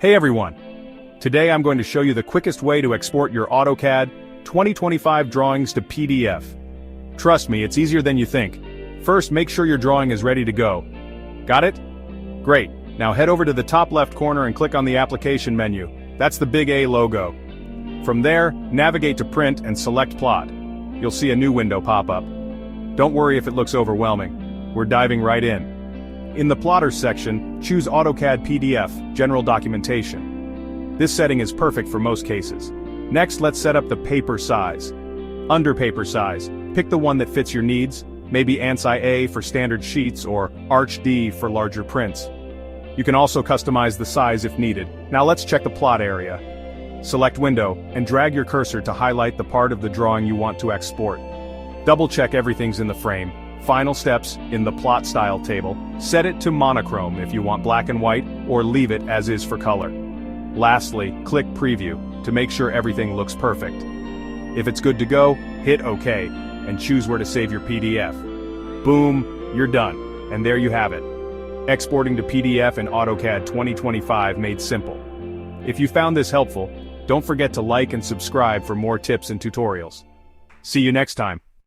Hey everyone! Today I'm going to show you the quickest way to export your AutoCAD 2025 drawings to PDF. Trust me, it's easier than you think. First, make sure your drawing is ready to go. Got it? Great. Now head over to the top left corner and click on the application menu. That's the big A logo. From there, navigate to Print and select Plot. You'll see a new window pop up. Don't worry if it looks overwhelming. We're diving right in. In the Plotters section, choose AutoCAD PDF, General Documentation. This setting is perfect for most cases. Next, let's set up the paper size. Under paper size, pick the one that fits your needs, maybe ANSI A for standard sheets or Arch D for larger prints. You can also customize the size if needed. Now let's check the plot area. Select Window, and drag your cursor to highlight the part of the drawing you want to export. Double-check everything's in the frame. Final steps, in the plot style table, set it to monochrome if you want black and white, or leave it as is for color. Lastly, click Preview to make sure everything looks perfect. If it's good to go, hit OK, and choose where to save your PDF. Boom, you're done, and there you have it. Exporting to PDF in AutoCAD 2025 made simple. If you found this helpful, don't forget to like and subscribe for more tips and tutorials. See you next time.